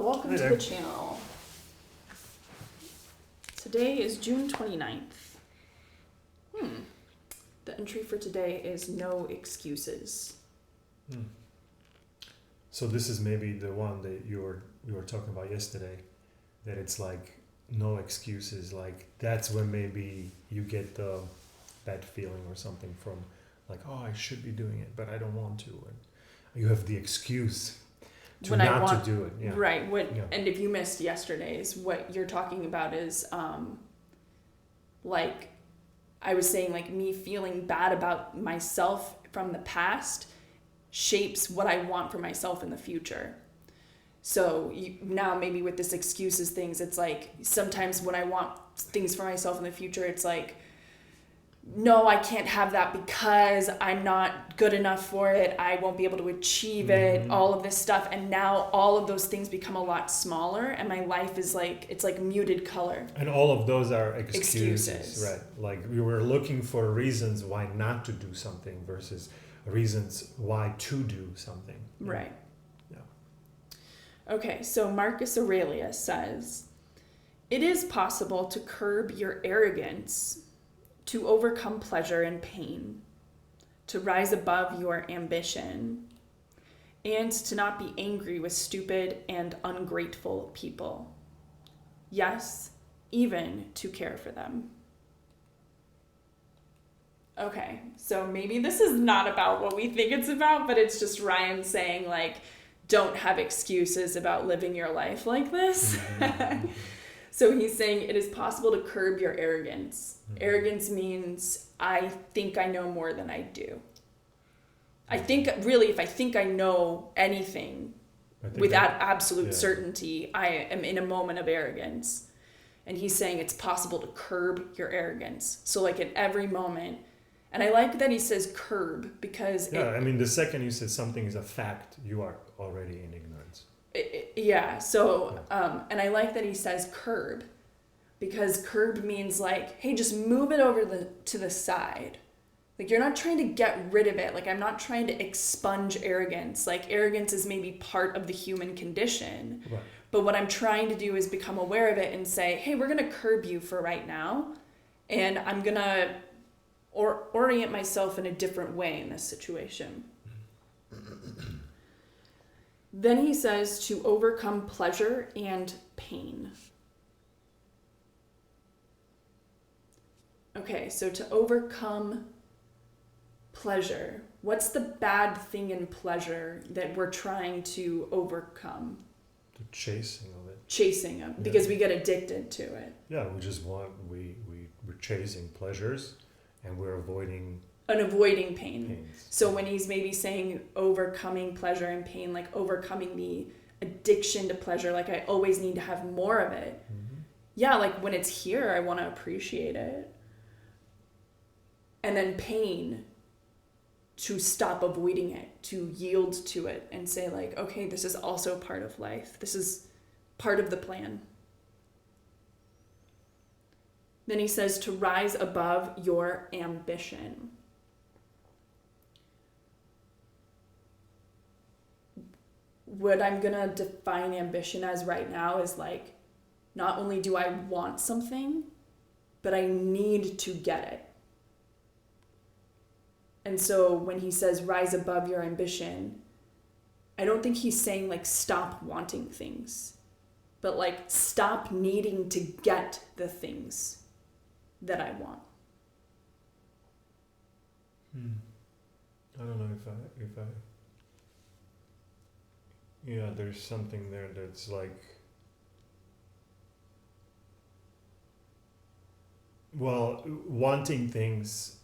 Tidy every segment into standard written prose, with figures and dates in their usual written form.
welcome to the channel. Today is June 29th. The entry for today is no excuses. So this is maybe the one that you were talking about yesterday, that it's like no excuses, like that's when maybe you get the bad feeling or something from like, oh, I should be doing it, but I don't want to, and you have the excuse to When not to do it. Yeah. Right. And if you missed yesterday's, what you're talking about is like I was saying, like me feeling bad about myself from the past shapes what I want for myself in the future. So now maybe with this excuses things, it's like sometimes when I want things for myself in the future, it's like, no, I can't have that because I'm not good enough for it. I won't be able to achieve it, all of this stuff. And now all of those things become a lot smaller and my life is like, it's like muted color. And all of those are excuses. Right? Like we were looking for reasons why not to do something versus reasons why to do something. Right. Yeah. Okay, so Marcus Aurelius says, "It is possible to curb your arrogance, to overcome pleasure and pain, to rise above your ambition, and to not be angry with stupid and ungrateful people. Yes, even to care for them." Okay, so maybe this is not about what we think it's about, but it's just Ryan saying, like, don't have excuses about living your life like this. So he's saying it is possible to curb your arrogance. Arrogance means I think I know more than I do. I think, really, if I think I know anything without absolute certainty, I am in a moment of arrogance. And he's saying it's possible to curb your arrogance. So like at every moment, and I like that he says curb because... I mean, the second you said something is a fact, you are already in ignorance. And I like that he says curb because curb means like, hey, just move it over to the side. Like you're not trying to get rid of it. Like I'm not trying to expunge arrogance. Like arrogance is maybe part of the human condition. Right. But what I'm trying to do is become aware of it and say, hey, we're going to curb you for right now. And I'm going to orient myself in a different way in this situation. Then he says to overcome pleasure and pain. Okay, so to overcome pleasure, what's the bad thing in pleasure that we're trying to overcome? The chasing of it. Chasing it, because we get addicted to it. Yeah, we just we're chasing pleasures and we're avoiding pain. So when he's maybe saying overcoming pleasure and pain, like overcoming the addiction to pleasure, like I always need to have more of it. Yeah, like when it's here, I want to appreciate it. And then pain, to stop avoiding it, to yield to it and say like, okay, this is also part of life. This is part of the plan. Then he says to rise above your ambition. What I'm going to define ambition as right now is like, not only do I want something, but I need to get it. And so when he says rise above your ambition, I don't think he's saying like stop wanting things, but like stop needing to get the things that I want. I don't know if I there's something there that's like, well, wanting things,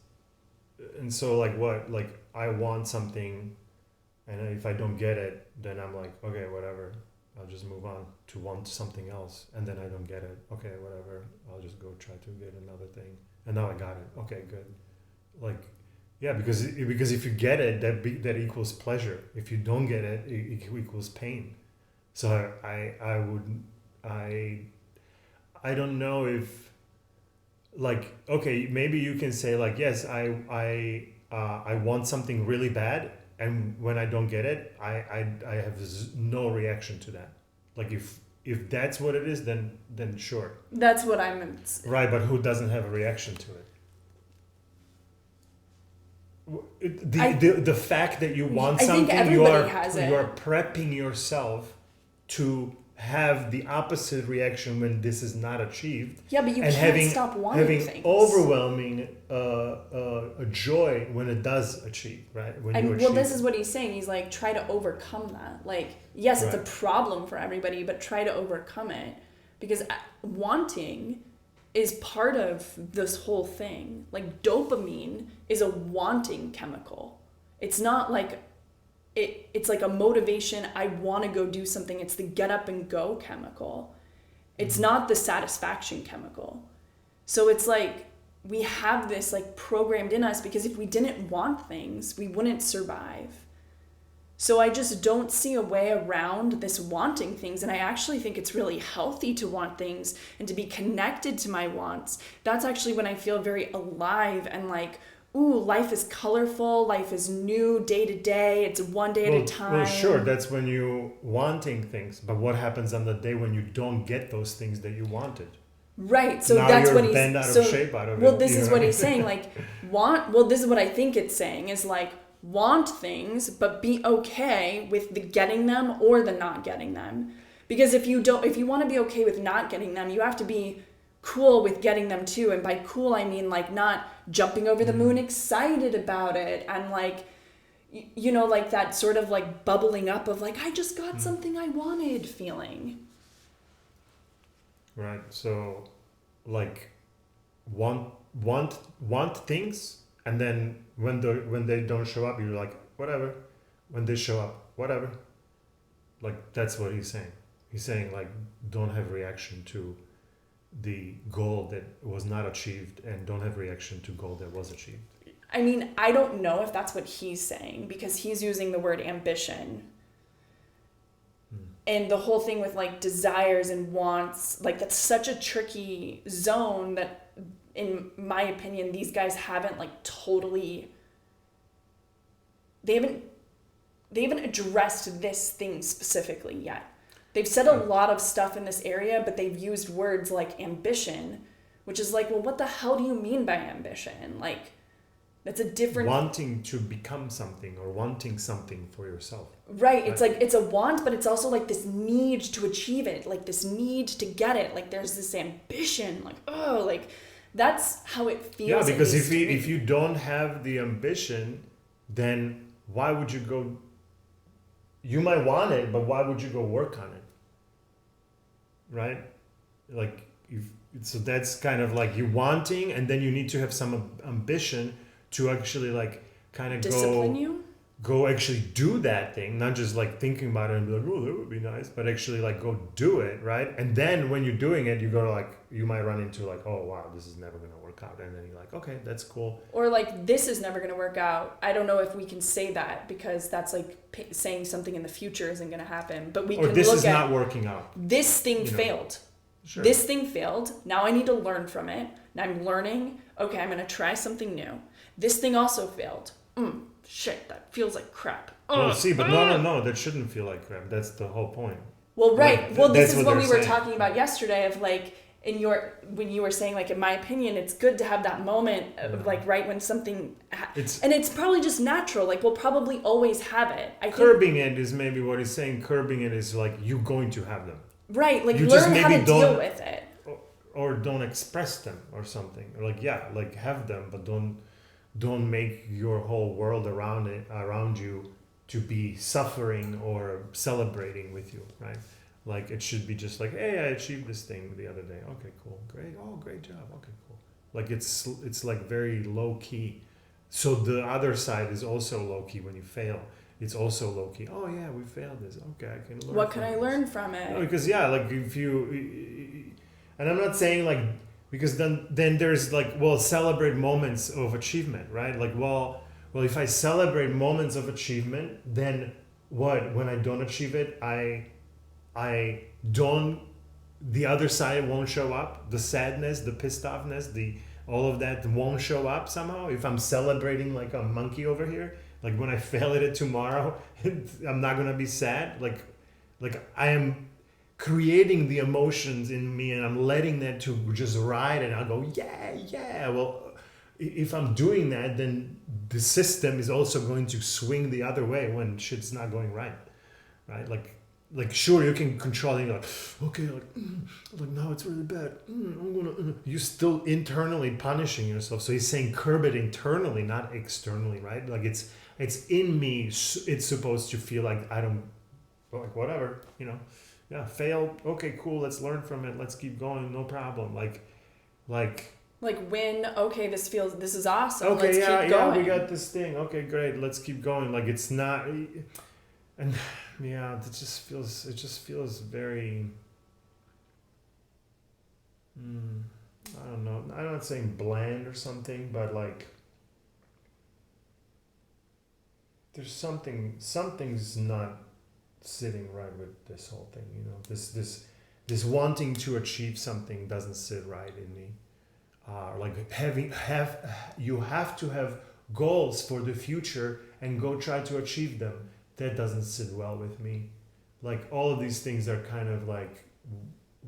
and so like what, like I want something, and if I don't get it, then I'm like, okay, whatever, I'll just move on to want something else, and then I don't get it, okay, whatever, I'll just go try to get another thing, and now I got it, okay, good. Like, yeah, because if you get it, that equals pleasure. If you don't get it, it equals pain. So I don't know if, like, okay, maybe you can say like, yes, I want something really bad, and when I don't get it, I have no reaction to that. Like if that's what it is, then sure. That's what I'm... Right, but who doesn't have a reaction to it? The fact that you want something, you are prepping yourself to have the opposite reaction when this is not achieved. Yeah, but you can't stop wanting things. Overwhelming joy when it does achieve, right? Well, this is what he's saying. He's like, try to overcome that. Like, yes, it's a problem for everybody, but try to overcome it. Because wanting is part of this whole thing. Like, dopamine is a wanting chemical. It's not like... It's like a motivation. I want to go do something. It's the get up and go chemical. It's not the satisfaction chemical. So it's like we have this like programmed in us because if we didn't want things, we wouldn't survive. So I just don't see a way around this wanting things. And I actually think it's really healthy to want things and to be connected to my wants. That's actually when I feel very alive and like, ooh, life is colorful, life is new day to day, it's one day at a time. Well, sure, that's when you wanting things. But what happens on the day when you don't get those things that you wanted? Right, so now that's you're what he's... bent out of shape out of well, it. this is what he's saying, like, this is what I think it's saying, is like, want things, but be okay with the getting them or the not getting them. Because if you want to be okay with not getting them, you have to be cool with getting them too. And by cool, I mean like not jumping over the moon excited about it and like, you know, like that sort of like bubbling up of like, I just got something I wanted feeling. Right. So like want things, and then when they don't show up, you're like, whatever. When they show up, whatever. Like that's what he's saying. He's saying like, don't have reaction to the goal that was not achieved, and don't have reaction to goal that was achieved. I mean, I don't know if that's what he's saying, because he's using the word ambition. And the whole thing with like desires and wants, like that's such a tricky zone that, in my opinion, these guys haven't like totally, they haven't addressed this thing specifically yet. They've said a lot of stuff in this area, but they've used words like ambition, which is like, well, what the hell do you mean by ambition? Like, that's a different... Wanting to become something or wanting something for yourself. Right. It's like, it's a want, but it's also like this need to achieve it, like this need to get it. Like there's this ambition, like, oh, like that's how it feels. Yeah, because if you don't have the ambition, then why would you go... You might want it, but why would you go work on it? Right? Like, so that's kind of like you wanting, and then you need to have some ambition to actually like kind of go actually do that thing, not just like thinking about it and be like, oh, that would be nice, but actually like go do it, right? And then when you're doing it, you go to like, you might run into like, oh wow, this is never gonna work out, and then you're like, okay, that's cool. Or like, this is never gonna work out. I don't know if we can say that, because that's like saying something in the future isn't gonna happen. But we can this look is not working out. This thing failed. Sure. This thing failed. Now I need to learn from it. Now I'm learning. Okay, I'm gonna try something new. This thing also failed. Shit, that feels like crap. Well, see, but no, that shouldn't feel like crap. That's the whole point. Well, right. Like, well, this is what we were talking about yesterday of like, when you were saying like, in my opinion, it's good to have that moment of like, right when something, and it's probably just natural. Like we'll probably always have it. Curbing it is maybe what he's saying. Curbing it is like, you're going to have them. Right. Like you learn how to deal with it. Or don't express them or something. Or like, yeah, like have them, but don't make your whole world around you to be suffering or celebrating with you, right? Like it should be just like, hey, I achieved this thing the other day. Okay, cool, great. Oh, great job. Okay, cool. Like it's like very low key. So the other side is also low key when you fail. It's also low key. Oh yeah, we failed this. Okay, I can learn. What can I learn from it? No, because yeah, like if you, and I'm not saying like, because then there's like, well, celebrate moments of achievement, right? Like, well, if I celebrate moments of achievement, then what? When I don't achieve it, I don't. The other side won't show up. The sadness, the pissed offness, all of that won't show up somehow. If I'm celebrating like a monkey over here, like when I fail at it tomorrow, I'm not gonna be sad. Like I am creating the emotions in me and I'm letting that to just ride and I'll go, yeah. Well, if I'm doing that, then the system is also going to swing the other way when shit's not going right? Like sure, you can control it, like, okay, like now it's really bad. I'm gonna. You're still internally punishing yourself. So he's saying curb it internally, not externally, right? Like it's in me. It's supposed to feel like I don't, like whatever, Yeah, failed. Okay, cool. Let's learn from it. Let's keep going. No problem. Like when, okay, this is awesome. Okay, let's keep going. We got this thing. Okay, great. Let's keep going. Like it's not, and yeah, it just feels very. I don't know. I'm not saying bland or something, but like there's something's not sitting right with this whole thing. This wanting to achieve something doesn't sit right in me. Like you have to have goals for the future and go try to achieve them. That doesn't sit well with me. Like all of these things are kind of like,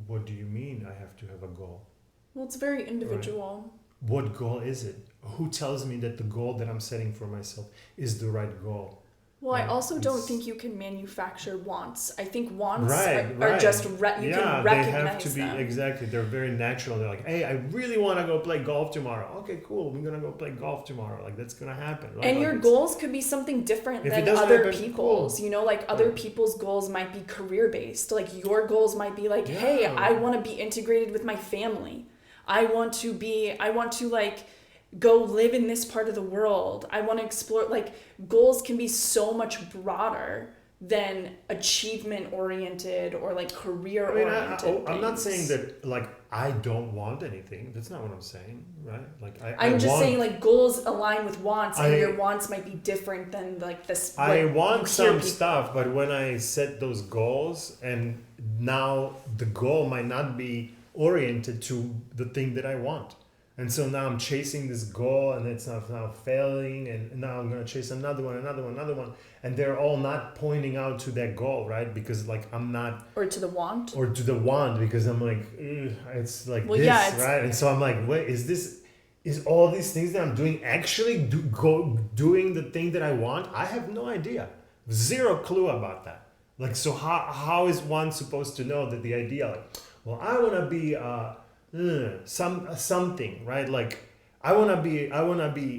what do you mean I have to have a goal? Well, it's very individual. Right. What goal is it? Who tells me that the goal that I'm setting for myself is the right goal? Well, I also don't think you can manufacture wants. I think wants are just you can recognize they have to be them. Exactly. They're very natural. They're like, hey, I really want to go play golf tomorrow. Okay, cool. We're gonna go play golf tomorrow. Like that's gonna happen. Right? And like, your goals could be something different than other people's. Cool. Like other people's goals might be career based. Like your goals might be like, hey, I want to be integrated with my family. I want to like go live in this part of the world. I want to explore, like goals can be so much broader than achievement oriented or like career oriented. I'm not saying that like I don't want anything. That's not what I'm saying, right? Like I'm just saying like goals align with wants and your wants might be different than like this. I want some stuff, but when I set those goals and now the goal might not be oriented to the thing that I want. And so now I'm chasing this goal and it's now failing and now I'm going to chase another one. And they're all not pointing out to that goal, right? Because like I'm not... Or to the want. Because I'm like, it's like right? And so I'm like, wait, is all these things that I'm doing actually doing the thing that I want? I have no idea. Zero clue about that. Like, so how is one supposed to know that the idea, like, well, I want to be... something, right? Like I want to be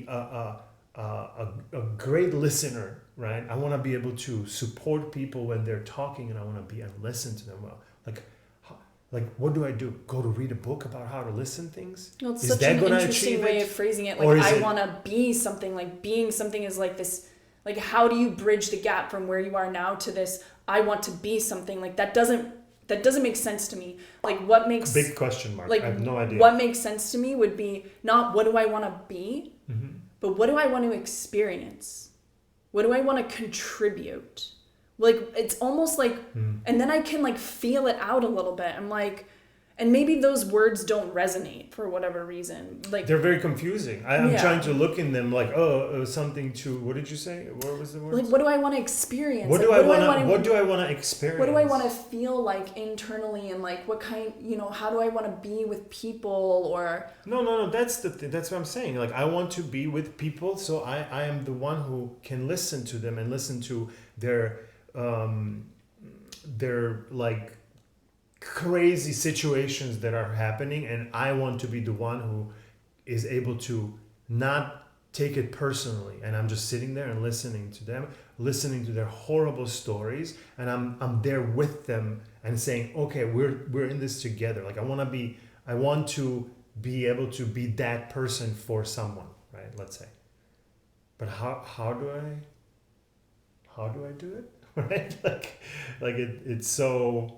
a great listener, right? I want to be able to support people when they're talking, and I want to be and listen to them well. Like what do I do? Go to read a book about how to listen things? Well, it's such an interesting way of phrasing it. Like I want to be something. Like being something is like this. Like how do you bridge the gap from where you are now to this? I want to be something. Like that doesn't make sense to me. Like what makes... Big question mark. Like, I have no idea. What makes sense to me would be not what do I want to be, but what do I want to experience? What do I want to contribute? Like, it's almost like... And then I can like feel it out a little bit. I'm like... And maybe those words don't resonate for whatever reason. Like they're very confusing. I'm trying to look in them like, something to... What did you say? What was the word? Like, what do I want to experience? What do I want to experience? What do I want to feel like internally, and like what kind? How do I want to be with people? Or no. That's the thing. That's what I'm saying. Like, I want to be with people, so I am the one who can listen to them and listen to their like crazy situations that are happening, and I want to be the one who is able to not take it personally, and I'm just sitting there and listening to them, listening to their horrible stories, and I'm there with them and saying, okay, we're in this together. Like I want to be able to be that person for someone, right? Let's say. But how do I do it? Right? Like it's so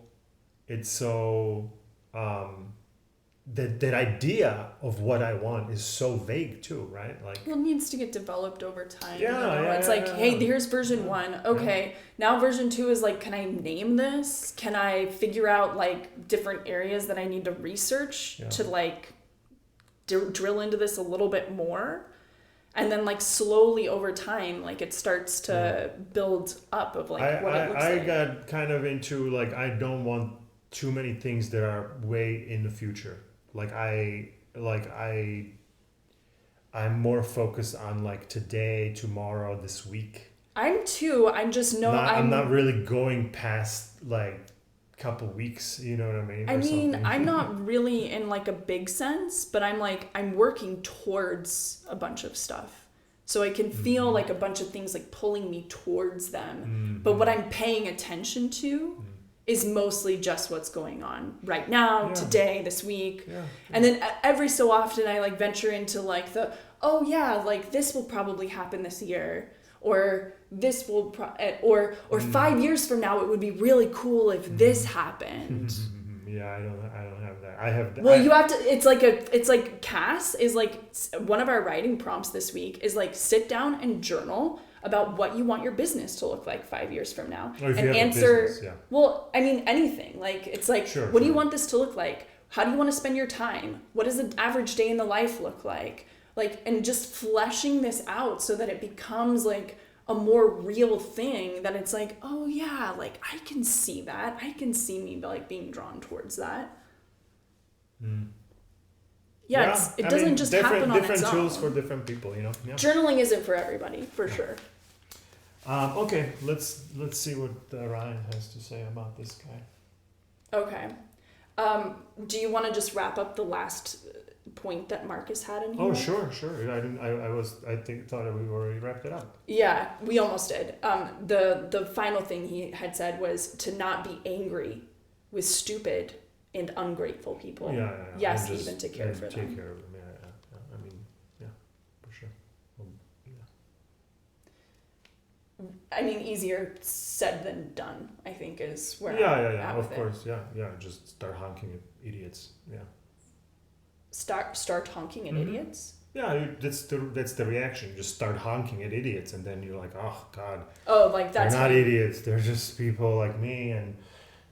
that idea of what I want is so vague too, right? Like, well, it needs to get developed over time. It's hey, here's version 1. Okay, now version 2 is like, can I name this? Can I figure out like different areas that I need to research to like drill into this a little bit more? And then like slowly over time, like it starts to build up of like what it looks like. I got kind of into like, I don't want too many things that are way in the future. I'm more focused on like today, tomorrow, this week. I'm too. I'm just I'm not really going past like couple weeks, you know what I mean? I mean, I'm not really in like a big sense, but I'm working towards a bunch of stuff. So I can feel like a bunch of things like pulling me towards them. But what I'm paying attention to is mostly just what's going on right now, today, this week. And then every so often I like venture into like like this will probably happen this year, or this will or 5 years from now it would be really cool if this happened. Yeah, I don't have that. I have well, you have to, it's like Cass is like, one of our writing prompts this week is like, sit down and journal about what you want your business to look like 5 years from now, and answer business, well, I mean, anything. Like, it's like, what do you want this to look like? How do you want to spend your time? What does an average day in the life look like? Like, and just fleshing this out so that it becomes like a more real thing, that it's like, oh yeah, like I can see that. I can see me like being drawn towards that. It doesn't just happen on its own. Different tools for different people, you know. Yeah. Journaling isn't for everybody, for sure. Okay, let's see what Ryan has to say about this guy. Okay. Do you want to just wrap up the last point that Marcus had in here? Oh, sure. I thought we already wrapped it up. Yeah, we almost did. The final thing he had said was to not be angry with stupid and ungrateful people. Yeah. Yes, even to care for them. Take care of them. Yeah. I mean, yeah, for sure. I mean, easier said than done, I think, is where I'm at with of course. It. Yeah. Just start honking at idiots. Yeah. Start honking at idiots? Yeah, that's the reaction. Just start honking at idiots, and then you're like, oh God. Oh, like that's they're not idiots. They're just people like me, and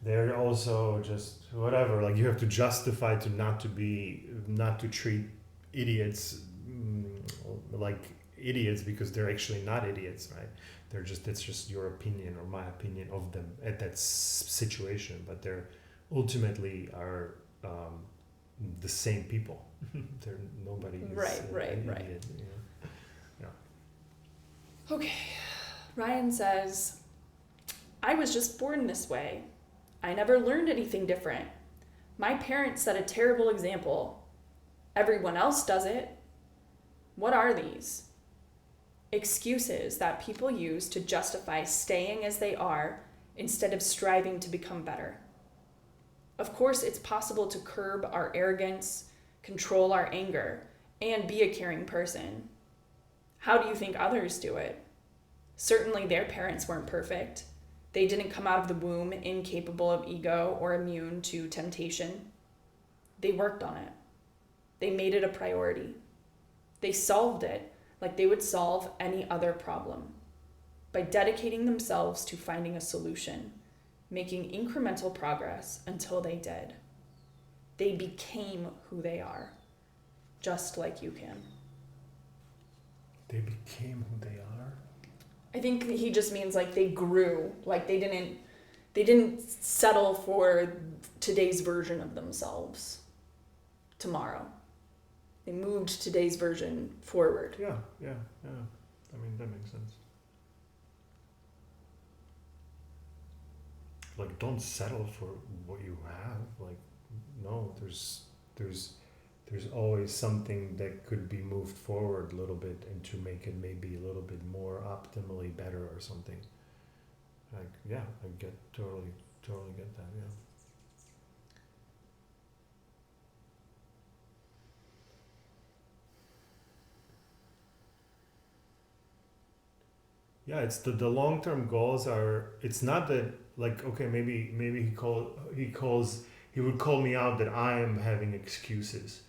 they're also just whatever. Like, you have to justify not to treat idiots like idiots, because they're actually not idiots, right? It's just your opinion or my opinion of them at that situation, but they're ultimately are the same people. Nobody is right. idiot, you know? Yeah. Okay. Ryan says, I was just born this way. I never learned anything different. My parents set a terrible example. Everyone else does it. What are these? Excuses that people use to justify staying as they are instead of striving to become better. Of course, it's possible to curb our arrogance, control our anger, and be a caring person. How do you think others do it? Certainly their parents weren't perfect. They didn't come out of the womb incapable of ego or immune to temptation. They worked on it. They made it a priority. They solved it like they would solve any other problem, by dedicating themselves to finding a solution, making incremental progress until they did. They became who they are, just like you can. They became who they are? I think he just means like they grew, like they didn't settle for today's version of themselves tomorrow. They moved today's version forward. Yeah. I mean, that makes sense. Like, don't settle for what you have. Like, no, there's always something that could be moved forward a little bit, and to make it maybe a little bit more optimally better or something. Like, yeah, I totally get that, yeah. Yeah, it's the long-term goals are, it's not that, like, okay, maybe he would call me out that I am having excuses.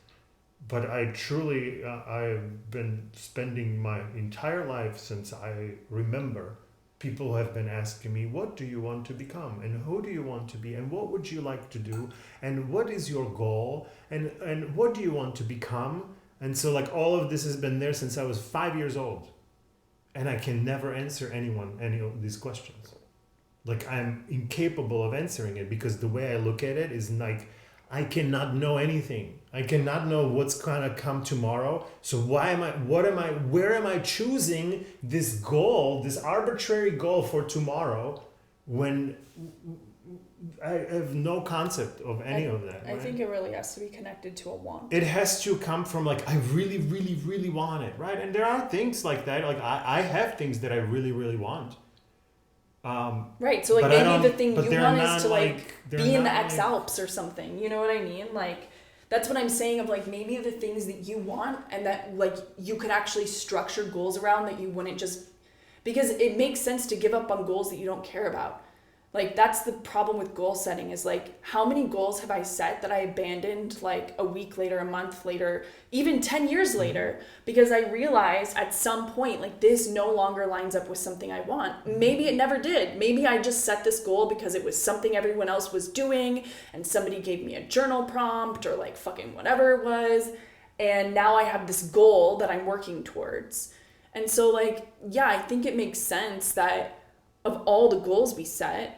But I truly, I've been spending my entire life since I remember, people have been asking me, what do you want to become? And who do you want to be? And what would you like to do? And what is your goal? And what do you want to become? And so, like, all of this has been there since I was 5 years old. And I can never answer any of these questions. Like I'm incapable of answering it because the way I look at it is like I cannot know anything. I cannot know what's gonna come tomorrow. So where am I choosing this goal, this arbitrary goal for tomorrow when I have no concept of any of that. I think it really has to be connected to a want. It has to come from like, I really, really, really want it, right? And there are things like that. Like I have things that I really, really want. Right, so like maybe the thing you want is to like be in the X like, Alps or something. You know what I mean? Like that's what I'm saying of like maybe the things that you want and that like you could actually structure goals around that you wouldn't just, because it makes sense to give up on goals that you don't care about. Like that's the problem with goal setting is like how many goals have I set that I abandoned like a week later, a month later, even 10 years later, because I realized at some point like this no longer lines up with something I want. Maybe it never did. Maybe I just set this goal because it was something everyone else was doing and somebody gave me a journal prompt or like fucking whatever it was. And now I have this goal that I'm working towards. And so like, yeah, I think it makes sense that of all the goals we set,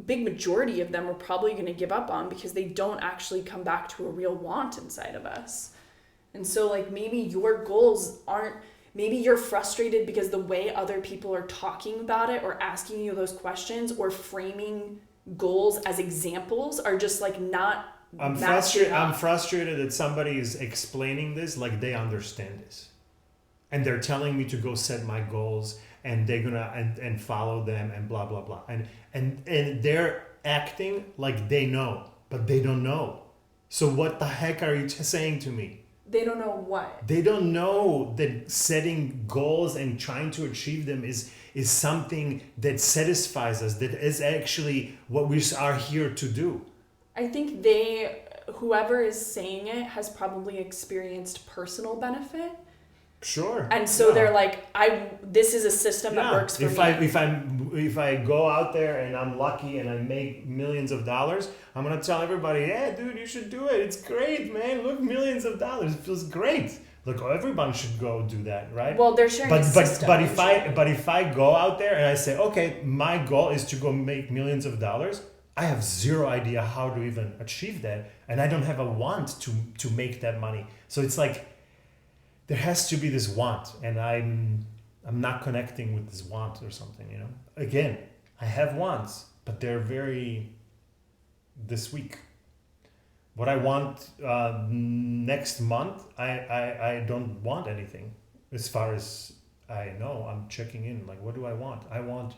big majority of them we're probably going to give up on because they don't actually come back to a real want inside of us. And so like maybe your goals aren't, maybe you're frustrated because the way other people are talking about it or asking you those questions or framing goals as examples are just like not I'm frustrated that somebody is explaining this like they understand this. And they're telling me to go set my goals and they're gonna and follow them and blah blah blah. And they're acting like they know, but they don't know. So what the heck are you saying to me? They don't know what. They don't know that setting goals and trying to achieve them is something that satisfies us, that is actually what we are here to do. I think whoever is saying it has probably experienced personal benefit. Sure. And so they're like, this is a system that works for me. If I go out there and I'm lucky and I make millions of dollars, I'm gonna tell everybody, yeah, dude, you should do it. It's great, man. Look, millions of dollars. It feels great. Look, everyone should go do that, right? Well, they're sharing a system. But if I go out there and I say, okay, my goal is to go make millions of dollars, I have zero idea how to even achieve that, and I don't have a want to make that money. So it's like, there has to be this want, and I'm not connecting with this want or something, you know. Again, I have wants, but they're very this week. What I want next month, I don't want anything. As far as I know, I'm checking in. Like, what do I want? I want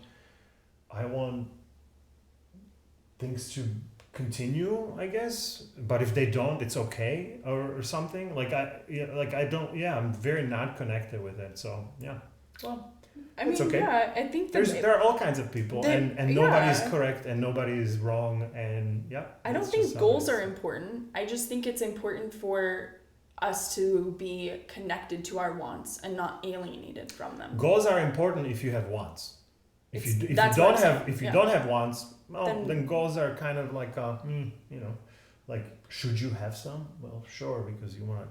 things to continue, I guess, but if they don't, it's okay or something. I'm very not connected with it. So yeah, well, it's okay. Yeah, I think there are all kinds of people, and nobody's correct and nobody is wrong, and yeah. I don't think goals are important. I just think it's important for us to be connected to our wants and not alienated from them. Goals are important if you have wants. If you don't have wants, well, then goals are kind of like like, should you have some? Well, sure, because you want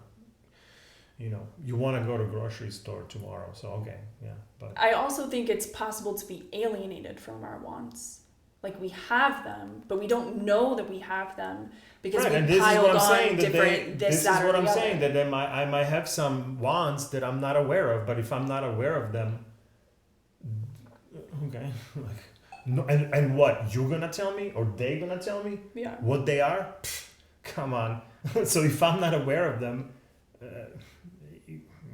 to go to grocery store tomorrow. So okay, yeah. But I also think it's possible to be alienated from our wants. Like we have them, but we don't know that we have them because we piled on different this, that, or the other. This is what I'm saying, that I might have some wants that I'm not aware of, but if I'm not aware of them, okay, like, no, and what, you're gonna tell me or they gonna tell me what they are? Pfft, come on. So if I'm not aware of them,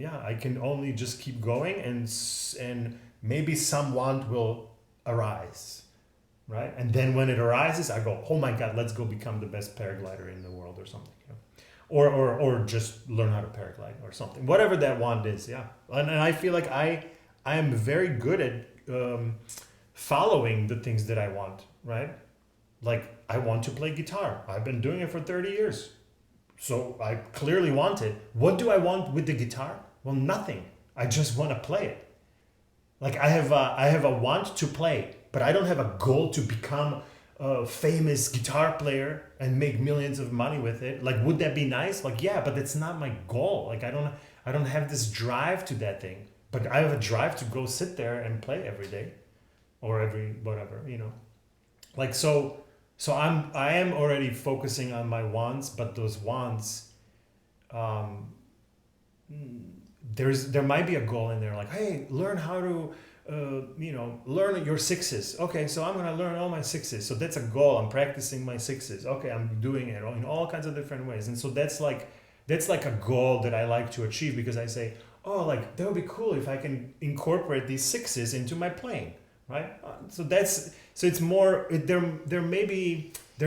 I can only just keep going, and maybe some want will arise, right? And then when it arises, I go, oh my God, let's go become the best paraglider in the world or something, or just learn how to paraglide or something, whatever that want is. And I feel like I am very good at following the things that I want, right? Like, I want to play guitar. I've been doing it for 30 years. So I clearly want it. What do I want with the guitar? Well, nothing. I just want to play it. Like, I have a want to play, but I don't have a goal to become a famous guitar player and make millions of money with it. Like, would that be nice? Like, yeah, but that's not my goal. Like, I don't have this drive to that thing. But I have a drive to go sit there and play every day or every whatever, like I am already focusing on my wants, but those wants, um, there might be a goal in there, like, hey, learn how to learn your sixes. Okay, so I'm gonna learn all my sixes. So that's a goal. I'm practicing my sixes. Okay, I'm doing it in all kinds of different ways. And so that's like a goal that I like to achieve, because I say, oh, like that would be cool if I can incorporate these sixes into my playing, right? So it's more they're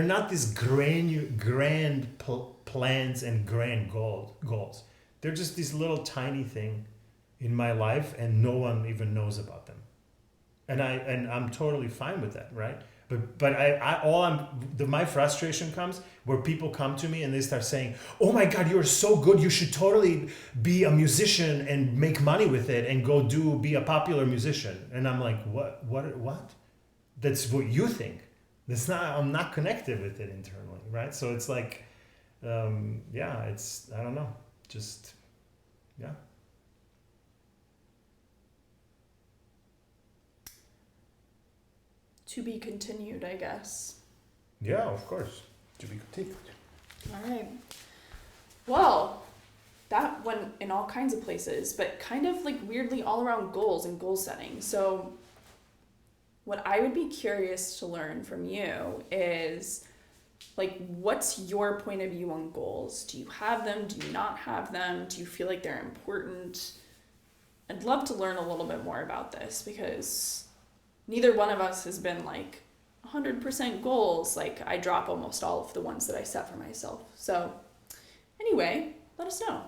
not these grand plans and grand goals. They're just this little tiny thing in my life, and no one even knows about them, and I'm totally fine with that, right? But my frustration comes where people come to me and they start saying, oh my God, you're so good, you should totally be a musician and make money with it and be a popular musician. And I'm like, what? That's what you think. I'm not connected with it internally, right? So it's like, it's, I don't know, just, yeah. To be continued, I guess. Yeah, of course. To be continued. All right. Well, that went in all kinds of places, but kind of like weirdly all around goals and goal setting. So what I would be curious to learn from you is, like, what's your point of view on goals? Do you have them? Do you not have them? Do you feel like they're important? I'd love to learn a little bit more about this, because neither one of us has been like 100% goals. Like, I drop almost all of the ones that I set for myself. So anyway, let us know.